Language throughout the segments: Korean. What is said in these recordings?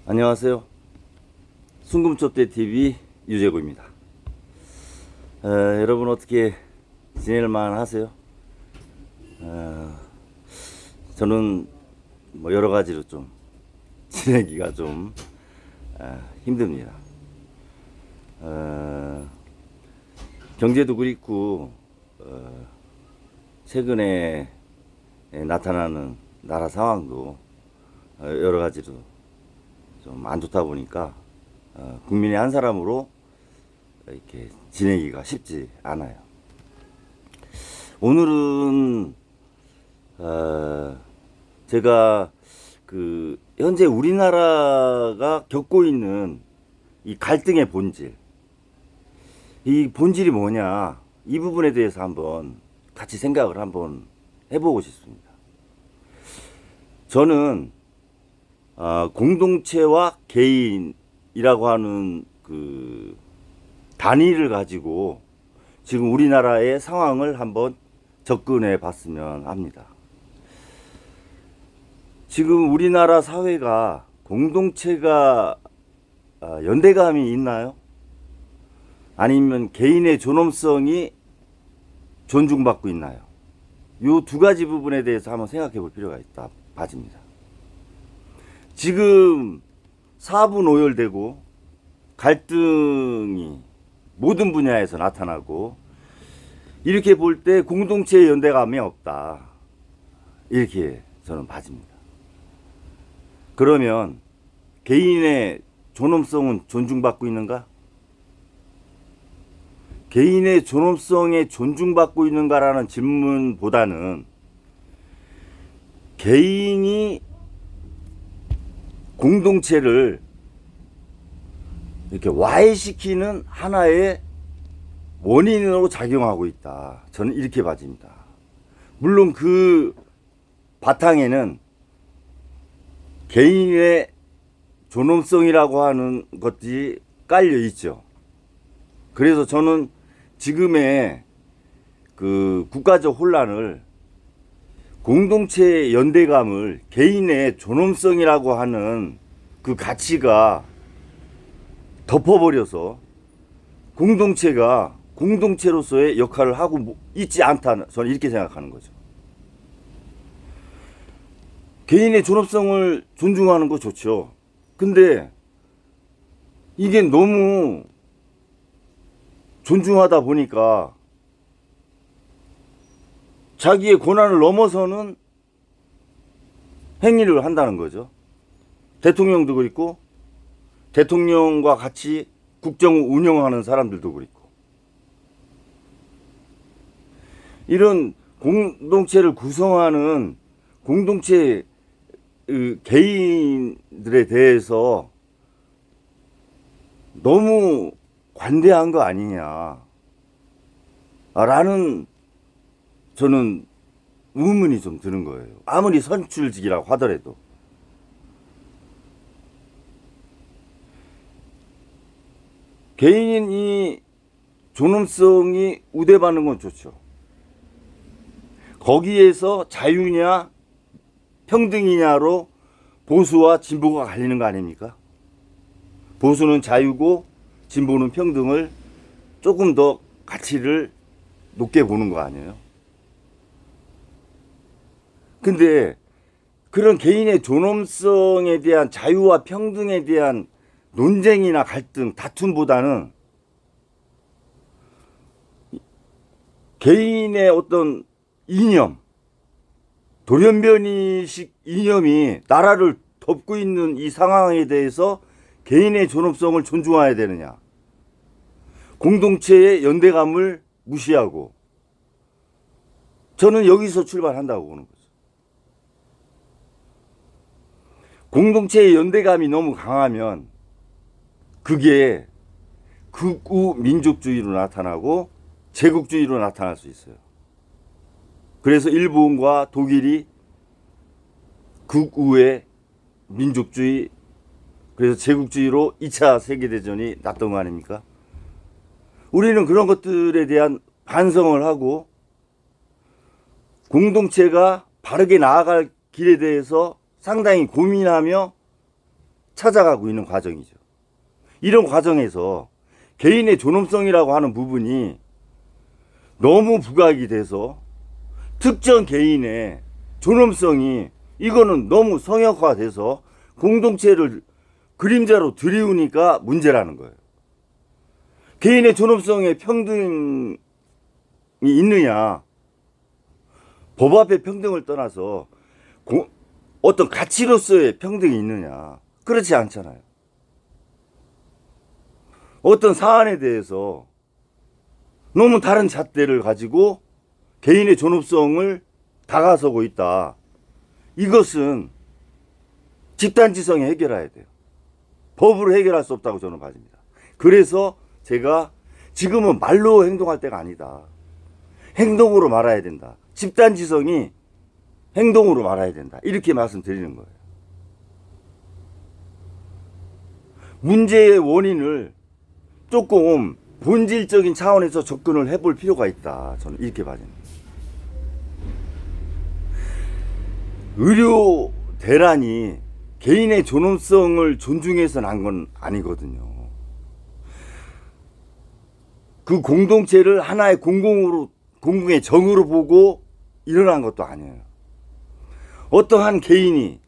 안녕하세요. 순금접대 TV 유재구입니다. 여러분 어떻게 지낼만 하세요? 저는 뭐 여러 가지로 좀 지내기가 좀 힘듭니다. 경제도 그립고 최근에 나타나는 나라 상황도 여러 가지로 좀 안 좋다 보니까 국민의 한 사람으로 이렇게 지내기가 쉽지 않아요. 오늘은 제가 그 현재 우리나라가 겪고 있는 이 갈등의 본질, 이 본질이 뭐냐, 이 부분에 대해서 한번 같이 생각을 한번 해보고 싶습니다. 저는 공동체와 개인이라고 하는 그 단위를 가지고 지금 우리나라의 상황을 한번 접근해 봤으면 합니다. 지금 우리나라 사회가 공동체가 연대감이 있나요? 아니면 개인의 존엄성이 존중받고 있나요? 이 두 가지 부분에 대해서 한번 생각해 볼 필요가 있다 봐집니다. 지금 사부 노열되고 갈등이 모든 분야에서 나타나고 이렇게 볼 때 공동체의 연대감이 없다, 이렇게 저는 봐집니다. 그러면 개인의 존엄성은 존중받고 있는가? 개인의 존엄성에 존중받고 있는가라는 질문보다는 개인이 공동체를 이렇게 와해시키는 하나의 원인으로 작용하고 있다, 저는 이렇게 봐집니다. 물론 그 바탕에는 개인의 존엄성이라고 하는 것들이 깔려 있죠. 그래서 저는 지금의 그 국가적 혼란을 공동체의 연대감을 개인의 존엄성이라고 하는 그 가치가 덮어버려서 공동체가 공동체로서의 역할을 하고 있지 않다, 저는 이렇게 생각하는 거죠. 개인의 존엄성을 존중하는 거 좋죠. 근데 이게 너무 존중하다 보니까 자기의 권한을 넘어서는 행위를 한다는 거죠. 대통령도 그렇고 대통령과 같이 국정을 운영하는 사람들도 그렇고, 이런 공동체를 구성하는 공동체 개인들에 대해서 너무 관대한 거 아니냐 라는 저는 의문이 좀 드는 거예요. 아무리 선출직이라고 하더라도. 개인이 존엄성이 우대받는 건 좋죠. 거기에서 자유냐 평등이냐로 보수와 진보가 갈리는 거 아닙니까? 보수는 자유고 진보는 평등을 조금 더 가치를 높게 보는 거 아니에요? 근데 그런 개인의 존엄성에 대한 자유와 평등에 대한 논쟁이나 갈등, 다툼보다는 개인의 어떤 이념, 돌연변이식 이념이 나라를 덮고 있는 이 상황에 대해서 개인의 존엄성을 존중해야 되느냐, 공동체의 연대감을 무시하고, 저는 여기서 출발한다고 보는 거죠. 공동체의 연대감이 너무 강하면 그게 극우 민족주의로 나타나고 제국주의로 나타날 수 있어요. 그래서 일본과 독일이 극우의 민족주의, 그래서 제국주의로 2차 세계대전이 났던 거 아닙니까? 우리는 그런 것들에 대한 반성을 하고 공동체가 바르게 나아갈 길에 대해서 상당히 고민하며 찾아가고 있는 과정이죠. 이런 과정에서 개인의 존엄성이라고 하는 부분이 너무 부각이 돼서 특정 개인의 존엄성이 이거는 너무 성역화돼서 공동체를 그림자로 들이우니까 문제라는 거예요. 개인의 존엄성에 평등이 있느냐, 법 앞에 평등을 떠나서 어떤 가치로서의 평등이 있느냐, 그렇지 않잖아요. 어떤 사안에 대해서 너무 다른 잣대를 가지고 개인의 존엄성을 다가서고 있다. 이것은 집단지성에 해결해야 돼요. 법으로 해결할 수 없다고 저는 봐집니다. 그래서 제가 지금은 말로 행동할 때가 아니다. 행동으로 말아야 된다. 집단지성이 행동으로 말아야 된다. 이렇게 말씀드리는 거예요. 문제의 원인을 조금 본질적인 차원에서 접근을 해볼 필요가 있다. 저는 이렇게 봐집니다. 의료 대란이 개인의 존엄성을 존중해서 난 건 아니거든요. 그 공동체를 하나의 공공의 정으로 보고 일어난 것도 아니에요. 어떠한 개인이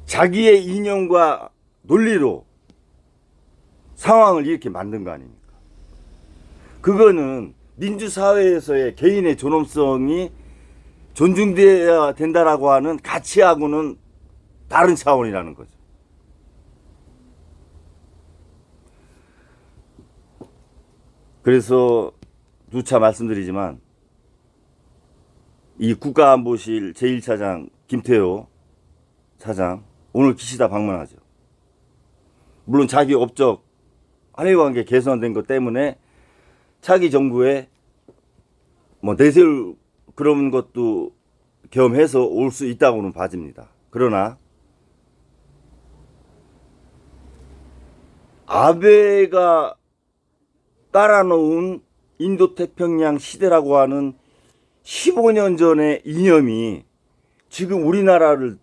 자기의 이념과 논리로 상황을 이렇게 만든 거 아닙니까? 그거는 민주사회에서의 개인의 존엄성이 존중되어야 된다라고 하는 가치하고는 다른 차원이라는 거죠. 그래서 누차 말씀드리지만 이 국가안보실 제1차장 김태호 차장 오늘 기시다 방문하죠. 물론 자기 업적 한일관계 개선된 것 때문에 차기 정부에 뭐 내세울 그런 것도 겸해서 올 수 있다고는 봐집니다. 그러나 아베가 깔아놓은 인도태평양 시대라고 하는 15년 전의 이념이 지금 우리나라를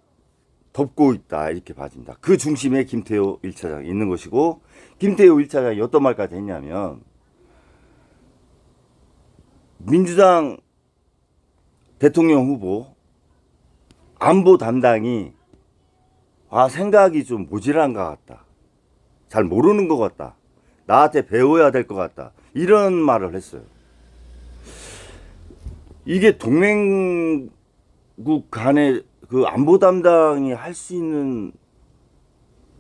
덮고 있다 이렇게 봐집니다. 그 중심에 김태호 1차장이 있는 것이고, 김태호 1차장이 어떤 말까지 했냐면 민주당 대통령 후보 안보 담당이 생각이 좀 모질한 것 같다. 잘 모르는 것 같다. 나한테 배워야 될 것 같다. 이런 말을 했어요. 이게 동맹국 간의 그 안보 담당이 할 수 있는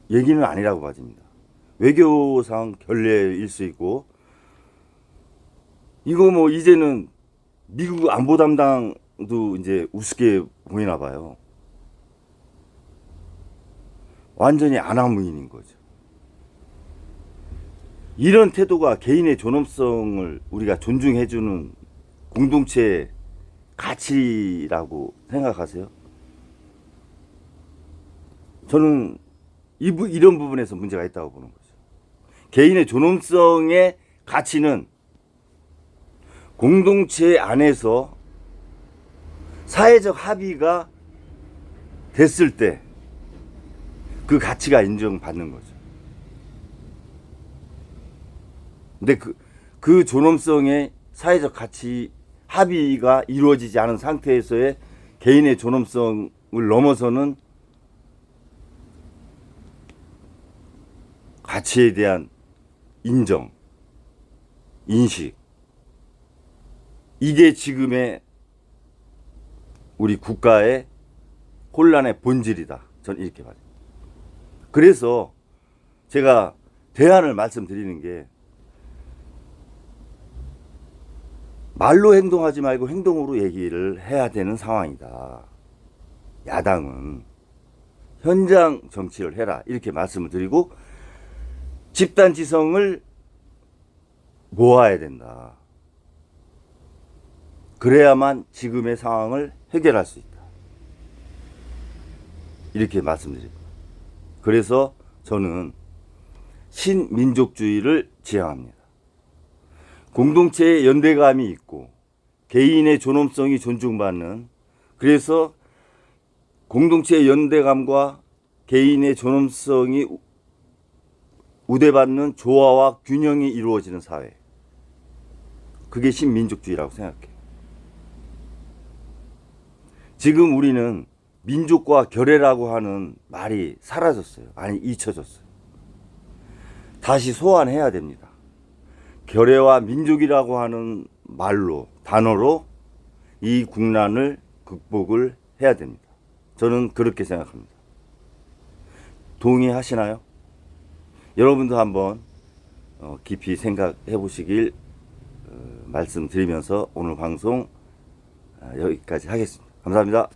얘기는 아니라고 봐집니다. 외교상 결례일 수 있고, 이거 뭐 이제는 미국 안보 담당도 이제 우습게 보이나 봐요. 완전히 안하무인인 거죠. 이런 태도가 개인의 존엄성을 우리가 존중해주는 공동체의 가치라고 생각하세요? 저는 이런 부분에서 문제가 있다고 보는 거죠. 개인의 존엄성의 가치는 공동체 안에서 사회적 합의가 됐을 때 그 가치가 인정받는 거죠. 근데 그 존엄성의 사회적 가치 합의가 이루어지지 않은 상태에서의 개인의 존엄성을 넘어서는 가치에 대한 인정, 인식, 이게 지금의 우리 국가의 혼란의 본질이다. 저는 이렇게 봐요. 그래서 제가 대안을 말씀드리는 게, 말로 행동하지 말고 행동으로 얘기를 해야 되는 상황이다. 야당은 현장 정치를 해라. 이렇게 말씀을 드리고, 집단지성을 모아야 된다. 그래야만 지금의 상황을 해결할 수 있다. 이렇게 말씀드립니다. 그래서 저는 신민족주의를 지향합니다. 공동체의 연대감이 있고 개인의 존엄성이 존중받는, 그래서 공동체의 연대감과 개인의 존엄성이 우대받는 조화와 균형이 이루어지는 사회. 그게 신민족주의라고 생각해요. 지금 우리는 민족과 결애라고 하는 말이 사라졌어요. 아니, 잊혀졌어요. 다시 소환해야 됩니다. 결애와 민족이라고 하는 말로, 단어로 이 국난을 극복을 해야 됩니다. 저는 그렇게 생각합니다. 동의하시나요? 여러분도 한번 깊이 생각해 보시길 말씀드리면서 오늘 방송 여기까지 하겠습니다. 감사합니다.